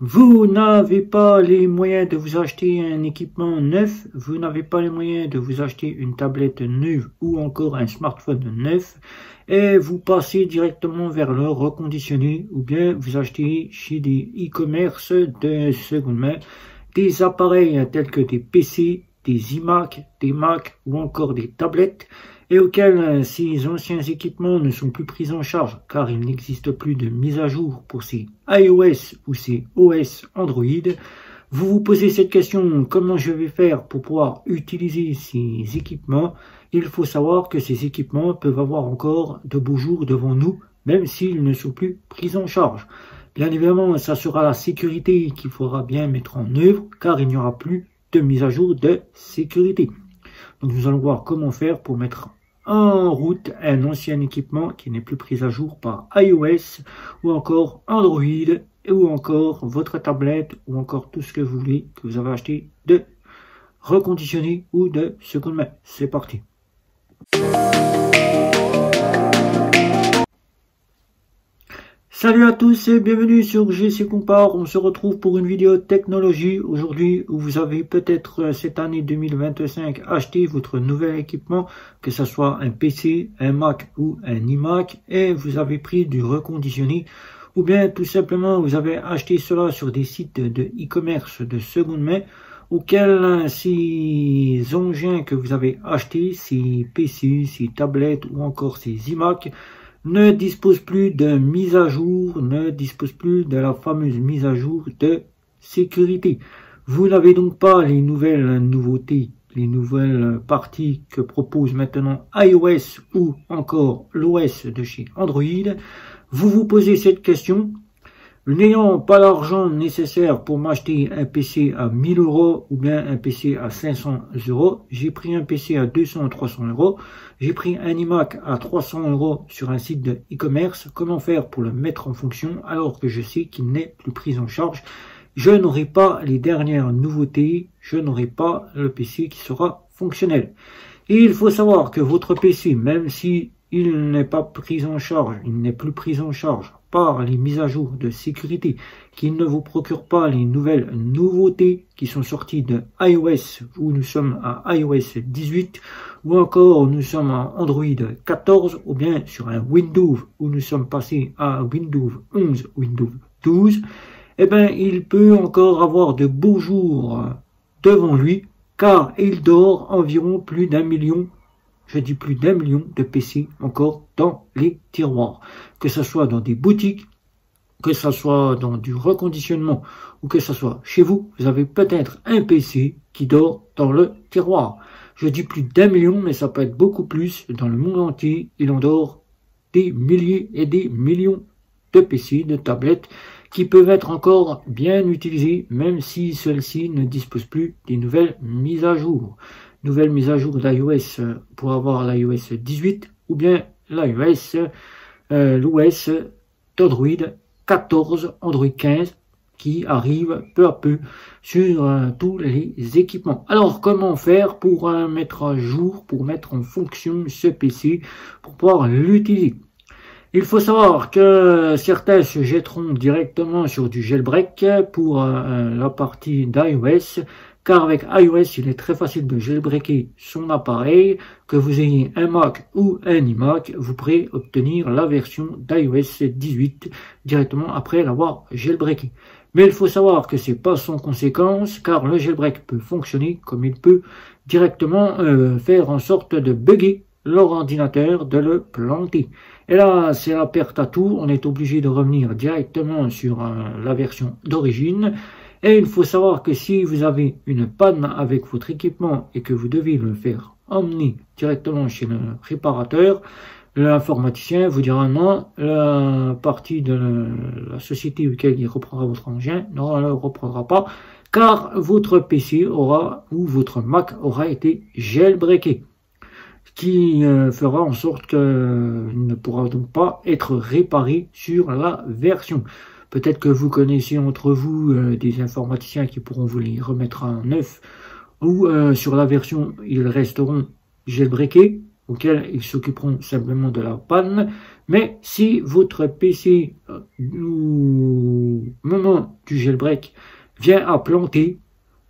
Vous n'avez pas les moyens de vous acheter un équipement neuf, vous n'avez pas les moyens de vous acheter une tablette neuve ou encore un smartphone neuf et vous passez directement vers le reconditionné ou bien vous achetez chez des e-commerce de seconde main des appareils tels que des PC, des iMac, des Mac ou encore des tablettes et auxquels ces anciens équipements ne sont plus pris en charge car il n'existe plus de mise à jour pour ces iOS ou ces OS Android. Vous vous posez cette question, comment je vais faire pour pouvoir utiliser ces équipements? Il faut savoir que ces équipements peuvent avoir encore de beaux jours devant nous, même s'ils ne sont plus pris en charge. Bien évidemment, ça sera la sécurité qu'il faudra bien mettre en œuvre car il n'y aura plus de mise à jour de sécurité. Donc nous allons voir comment faire pour mettre en route un ancien équipement qui n'est plus pris à jour par iOS ou encore Android ou encore votre tablette ou encore tout ce que vous voulez que vous avez acheté de reconditionné ou de seconde main. C'est parti. Salut à tous et bienvenue sur GC Compare. On se retrouve pour une vidéo technologie aujourd'hui où vous avez peut-être cette année 2025 acheté votre nouvel équipement, que ce soit un PC, un Mac ou un iMac et vous avez pris du reconditionné ou bien tout simplement vous avez acheté cela sur des sites de e-commerce de seconde main auxquels ces engins que vous avez achetés, ces PC, ces tablettes ou encore ces iMac ne dispose plus de mise à jour, ne dispose plus de la fameuse mise à jour de sécurité. Vous n'avez donc pas les nouvelles nouveautés, les nouvelles parties que propose maintenant iOS ou encore l'OS de chez Android. Vous vous posez cette question. N'ayant pas l'argent nécessaire pour m'acheter un PC à 1000 € ou bien un PC à 500 €, j'ai pris un PC à 200 ou 300 €, j'ai pris un iMac à 300 € sur un site de e-commerce. Comment faire pour le mettre en fonction alors que je sais qu'il n'est plus pris en charge? Je n'aurai pas les dernières nouveautés, je n'aurai pas le PC qui sera fonctionnel. Et il faut savoir que votre PC, même si il n'est pas pris en charge, il n'est plus pris en charge par les mises à jour de sécurité, qu'il ne vous procure pas les nouvelles nouveautés qui sont sorties de iOS, où nous sommes à iOS 18, ou encore nous sommes à Android 14, ou bien sur un Windows, où nous sommes passés à Windows 11, Windows 12, eh bien, il peut encore avoir de beaux jours devant lui, car il dort environ plus d'1 million. Je dis plus d'1 million de PC encore dans les tiroirs. Que ce soit dans des boutiques, que ce soit dans du reconditionnement ou que ce soit chez vous, vous avez peut-être un PC qui dort dans le tiroir. Je dis plus d'1 million, mais ça peut être beaucoup plus. Dans le monde entier, il en dort des milliers et des millions de PC, de tablettes qui peuvent être encore bien utilisées, même si celles-ci ne disposent plus des nouvelles mises à jour. Nouvelle mise à jour d'iOS pour avoir l'iOS 18 ou bien l'OS d'Android 14, Android 15 qui arrive peu à peu sur tous les équipements. Alors comment faire pour mettre à jour, pour mettre en fonction ce PC, pour pouvoir l'utiliser? Il faut savoir que certains se jetteront directement sur du jailbreak pour la partie d'iOS, car avec iOS, il est très facile de jailbreaker son appareil. Que vous ayez un Mac ou un iMac, vous pourrez obtenir la version d'iOS 18 directement après l'avoir jailbreaké. Mais il faut savoir que c'est pas sans conséquence, car le jailbreak peut fonctionner comme il peut directement faire en sorte de bugger leur ordinateur, de le planter. Et là, c'est la perte à tout. On est obligé de revenir directement sur la version d'origine. Et il faut savoir que si vous avez une panne avec votre équipement et que vous devez le faire emmener directement chez le réparateur, l'informaticien vous dira non, la partie de la société auquel il reprendra votre engin ne le reprendra pas, car votre PC aura ou votre Mac aura été jailbreaké, ce qui fera en sorte qu'il ne pourra donc pas être réparé sur la version. Peut-être que vous connaissez entre vous des informaticiens qui pourront vous les remettre à neuf, ou sur la version, ils resteront jailbreakés, auxquels ils s'occuperont simplement de la panne. Mais si votre PC, au moment du jailbreak vient à planter,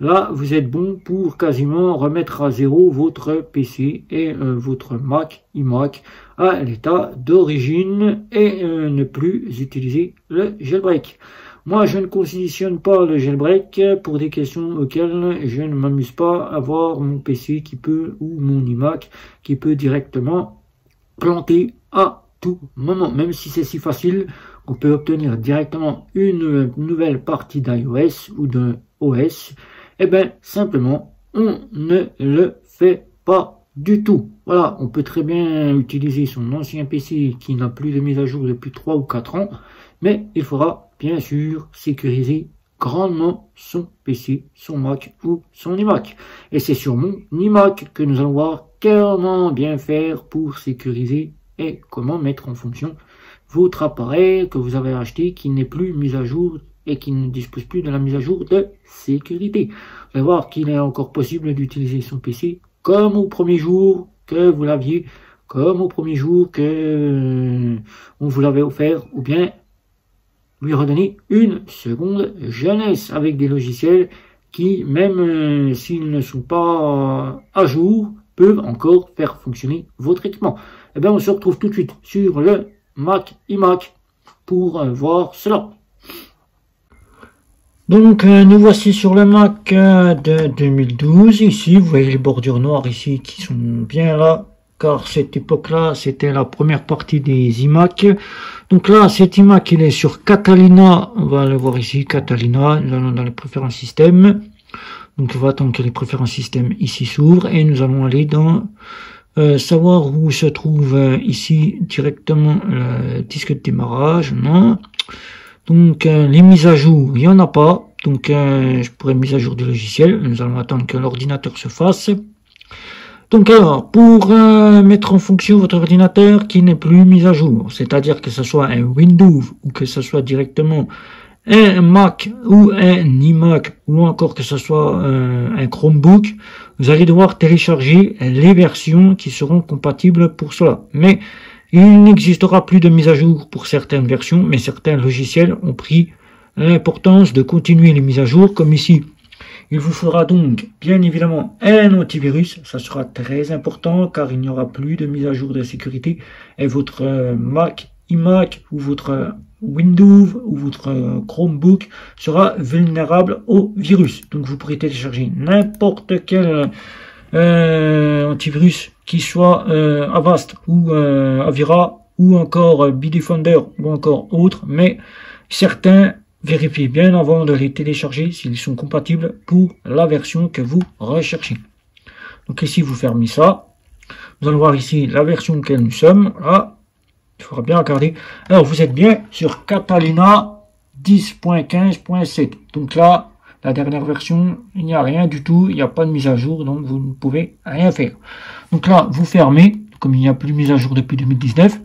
là vous êtes bon pour quasiment remettre à zéro votre PC et votre Mac, iMac à l'état d'origine et ne plus utiliser le jailbreak. Moi, je ne conditionne pas le jailbreak pour des questions auxquelles je ne m'amuse pas à avoir mon PC qui peut, ou mon iMac, qui peut directement planter à tout moment. Même si c'est si facile, on peut obtenir directement une nouvelle partie d'iOS ou de OS. Eh bien, simplement, on ne le fait pas du tout. Voilà, on peut très bien utiliser son ancien PC qui n'a plus de mise à jour depuis 3 ou 4 ans, mais il faudra bien sûr sécuriser grandement son PC, son Mac ou son iMac. Et c'est sur mon iMac que nous allons voir comment bien faire pour sécuriser et comment mettre en fonction votre appareil que vous avez acheté qui n'est plus mis à jour et qui ne dispose plus de la mise à jour de sécurité. Vous allez voir qu'il est encore possible d'utiliser son PC comme au premier jour que vous l'aviez, comme au premier jour que on vous l'avait offert, ou bien lui redonner une seconde jeunesse avec des logiciels qui, même s'ils ne sont pas à jour, peuvent encore faire fonctionner votre équipement. Et bien, on se retrouve tout de suite sur le Mac iMac pour voir cela. Donc, nous voici sur le Mac de 2012. Ici, vous voyez les bordures noires ici qui sont bien là, car cette époque-là, c'était la première partie des iMac. Donc là, cet iMac, il est sur Catalina. On va le voir ici, Catalina. Nous allons dans les préférences système. Donc, on va attendre que les préférences système ici s'ouvrent et nous allons aller dans savoir où se trouve ici directement le disque de démarrage. Non. Donc, les mises à jour, il n'y en a pas. Donc, je pourrais mise à jour du logiciel. Nous allons attendre que l'ordinateur se fasse. Donc, alors, pour mettre en fonction votre ordinateur qui n'est plus mis à jour, c'est-à-dire que ce soit un Windows ou que ce soit directement un Mac ou un iMac ou encore que ce soit un Chromebook, vous allez devoir télécharger les versions qui seront compatibles pour cela. Mais il n'existera plus de mise à jour pour certaines versions, mais certains logiciels ont pris l'importance de continuer les mises à jour, comme ici. Il vous faudra donc bien évidemment un antivirus, ça sera très important car il n'y aura plus de mise à jour de sécurité et votre Mac, iMac ou votre Windows ou votre Chromebook sera vulnérable au virus. Donc vous pourrez télécharger n'importe quel antivirus qui soit Avast ou Avira ou encore Bitdefender ou encore autre, mais certains vérifiez bien avant de les télécharger s'ils sont compatibles pour la version que vous recherchez. Donc ici vous fermez ça. Nous allons voir ici la version laquelle nous sommes. Là, il faudra bien regarder. Alors vous êtes bien sur Catalina 10.15.7. Donc là, la dernière version, il n'y a rien du tout. Il n'y a pas de mise à jour, donc vous ne pouvez rien faire. Donc là, vous fermez, comme il n'y a plus de mise à jour depuis 2019.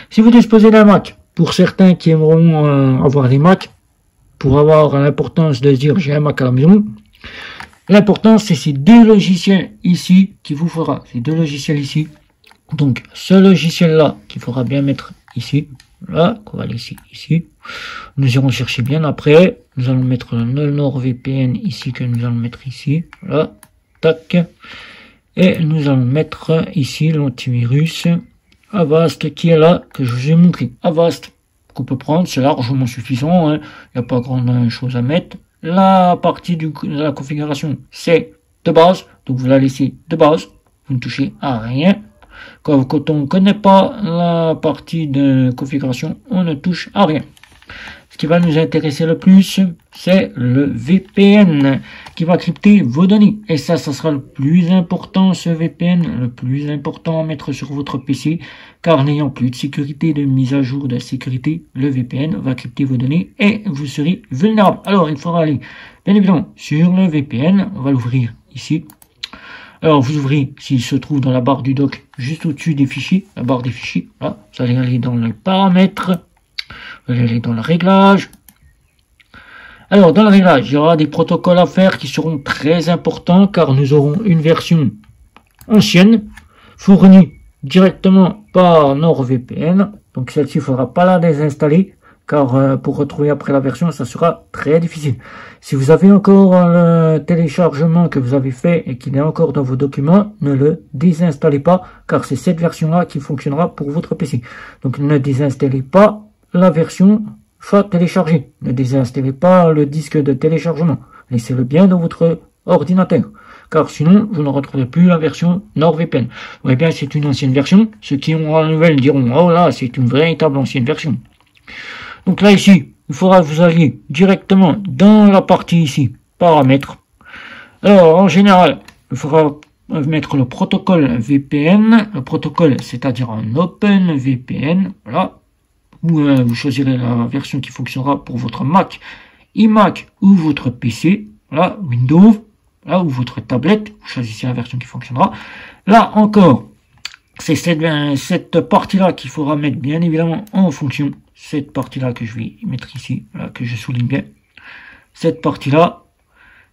Si vous disposez d'un Mac, pour certains qui aimeront avoir des Macs, pour avoir l'importance de se dire j'ai un Mac à la maison, l'important c'est ces deux logiciels ici qu'il vous faudra, ces deux logiciels ici. Donc ce logiciel là qu'il faudra bien mettre ici, là, qu'on va laisser ici. Nous irons chercher bien après. Nous allons mettre le NordVPN ici que nous allons mettre ici, là, tac. Et nous allons mettre ici l'antivirus Avast qui est là, que je vous ai montré. Avast qu'on peut prendre, c'est largement suffisant, hein. Il n'y a pas grand chose à mettre. La partie de la configuration, c'est de base, donc vous la laissez de base, vous ne touchez à rien. Quand on ne connaît pas la partie de configuration, on ne touche à rien. Ce qui va nous intéresser le plus, c'est le VPN qui va crypter vos données. Et ça sera le plus important, ce VPN, le plus important à mettre sur votre PC, car n'ayant plus de sécurité, de mise à jour de sécurité, le VPN va crypter vos données et vous serez vulnérable. Alors, il faudra aller, bien évidemment, sur le VPN. On va l'ouvrir ici. Alors, vous ouvrez, s'il se trouve dans la barre du dock, juste au-dessus des fichiers, la barre des fichiers. Là, vous allez aller dans le paramètres. Vous allez aller dans le réglage. Alors, dans le réglage, il y aura des protocoles à faire qui seront très importants car nous aurons une version ancienne fournie directement par NordVPN. Donc, celle-ci, il ne faudra pas la désinstaller. car pour retrouver après la version, ça sera très difficile. Si vous avez encore le téléchargement que vous avez fait et qu'il est encore dans vos documents, ne le désinstallez pas, car c'est cette version-là qui fonctionnera pour votre PC. Donc ne désinstallez pas la version soit téléchargée. Ne désinstallez pas le disque de téléchargement. Laissez-le bien dans votre ordinateur, car sinon vous ne retrouverez plus la version NordVPN. Vous voyez bien, c'est une ancienne version. Ceux qui ont la nouvelle diront, oh là, c'est une véritable ancienne version. Donc là, ici, il faudra que vous alliez directement dans la partie ici, paramètres. Alors, en général, il faudra mettre le protocole VPN. Le protocole, c'est-à-dire un OpenVPN. Voilà. Vous choisirez la version qui fonctionnera pour votre Mac, iMac ou votre PC. Voilà, Windows. Là, ou votre tablette, vous choisissez la version qui fonctionnera. Là encore, c'est cette partie-là qu'il faudra mettre bien évidemment en fonction. Cette partie-là que je vais mettre ici, là, que je souligne bien. Cette partie-là,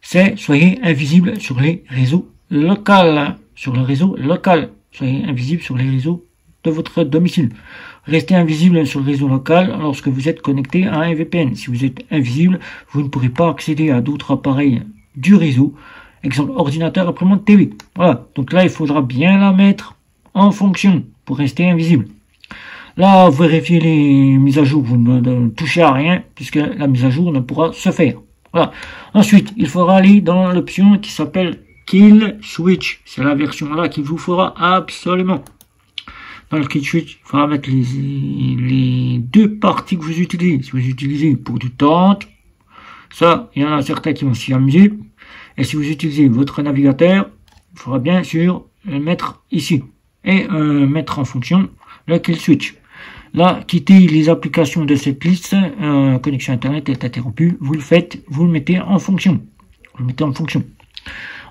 c'est soyez invisible sur les réseaux locaux. Sur le réseau local. Soyez invisible sur les réseaux de votre domicile. Restez invisible sur le réseau local lorsque vous êtes connecté à un VPN. Si vous êtes invisible, vous ne pourrez pas accéder à d'autres appareils du réseau. Exemple, ordinateur, imprimante, TV. Voilà. Donc là, il faudra bien la mettre en fonction pour rester invisible. Là, vérifiez les mises à jour. Vous ne touchez à rien puisque la mise à jour ne pourra se faire. Voilà. Ensuite, il faudra aller dans l'option qui s'appelle Kill Switch. C'est la version là qu'il vous faudra absolument. Dans le Kill Switch, il faudra mettre les deux parties que vous utilisez. Si vous utilisez pour du taunt, ça, il y en a certains qui vont s'y amuser. Et si vous utilisez votre navigateur, il faudra bien sûr le mettre ici. Et mettre en fonction le Kill Switch. Là, quittez les applications de cette liste. Connexion Internet est interrompue. Vous le faites, vous le mettez en fonction. Vous le mettez en fonction.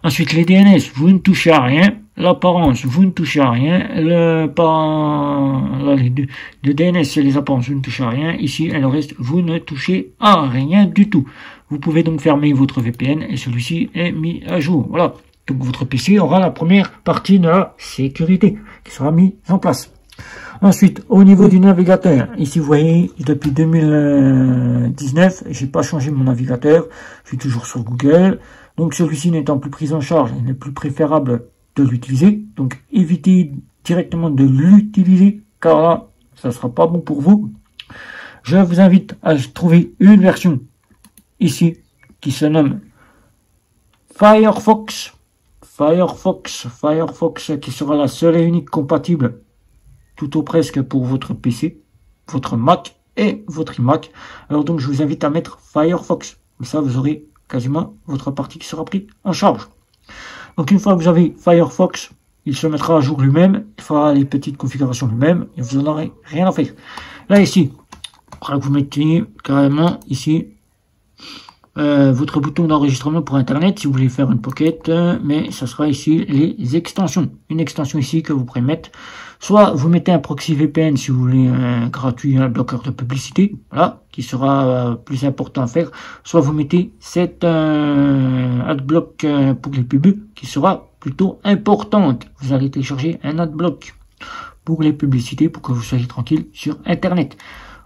Ensuite, les DNS, vous ne touchez à rien. L'apparence, vous ne touchez à rien. Les DNS, c'est les apparences, vous ne touchez à rien. Ici, et le reste, vous ne touchez à rien du tout. Vous pouvez donc fermer votre VPN et celui-ci est mis à jour. Voilà. Donc votre PC aura la première partie de la sécurité qui sera mise en place. Ensuite, au niveau du navigateur, ici vous voyez, depuis 2019, j'ai pas changé mon navigateur, je suis toujours sur Google. Donc celui-ci n'étant plus pris en charge, il n'est plus préférable de l'utiliser. Donc évitez directement de l'utiliser, car là, ça sera pas bon pour vous. Je vous invite à trouver une version ici qui se nomme Firefox. Firefox qui sera la seule et unique compatible tout ou presque pour votre PC, votre Mac et votre iMac. Alors donc je vous invite à mettre Firefox. Comme ça vous aurez quasiment votre partie qui sera prise en charge. Donc une fois que vous avez Firefox, il se mettra à jour lui-même, il fera les petites configurations lui-même et vous n'en aurez rien à faire. Là ici, vous mettez carrément ici votre bouton d'enregistrement pour Internet si vous voulez faire une pocket, mais ça sera ici les extensions. Une extension ici que vous pourrez mettre. Soit vous mettez un proxy VPN si vous voulez un gratuit, un bloqueur de publicité, voilà, qui sera plus important à faire. Soit vous mettez cette adblock pour les pubs qui sera plutôt importante. Vous allez télécharger un adblock pour les publicités pour que vous soyez tranquille sur Internet.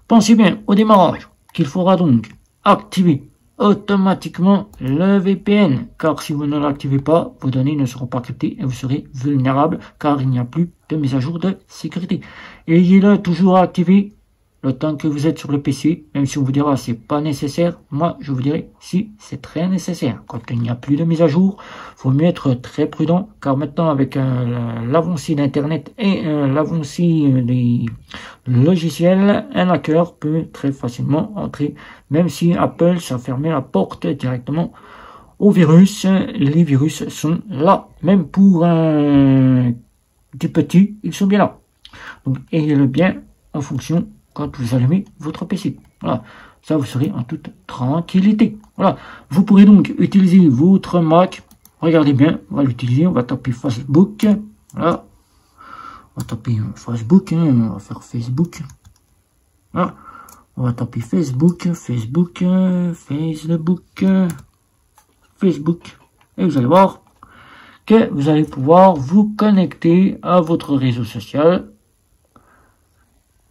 Pensez bien au démarrage qu'il faudra donc activer automatiquement le VPN, car si vous ne l'activez pas, vos données ne seront pas cryptées et vous serez vulnérable, car il n'y a plus de mise à jour de sécurité. Ayez-le toujours activé le temps que vous êtes sur le PC, même si on vous dira c'est pas nécessaire, moi je vous dirai si c'est très nécessaire. Quand il n'y a plus de mise à jour, faut mieux être très prudent, car maintenant avec l'avancée d'Internet et l'avancée des logiciels, un hacker peut très facilement entrer, même si Apple s'est fermé la porte directement au virus. Les virus sont là, même pour des petits, ils sont bien là. Donc ayez-le bien en fonction quand vous allumez votre PC. Voilà, ça vous serez en toute tranquillité. Voilà, vous pourrez donc utiliser votre Mac. Regardez bien, on va l'utiliser, on va taper Facebook. Voilà, on va taper Facebook, on va faire Facebook. Voilà, on va taper Facebook, et vous allez voir que vous allez pouvoir vous connecter à votre réseau social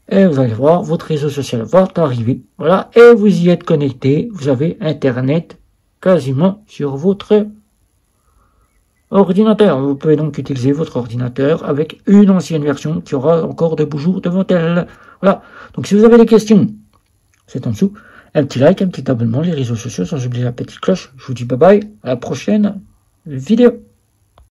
et vous allez voir, votre réseau social va arriver, voilà, et vous y êtes connecté, vous avez Internet quasiment sur votre ordinateur. Vous pouvez donc utiliser votre ordinateur avec une ancienne version qui aura encore de beaux jours devant elle. Voilà, donc si vous avez des questions, c'est en dessous. Un petit like, un petit abonnement, les réseaux sociaux, sans oublier la petite cloche. Je vous dis bye bye, à la prochaine vidéo.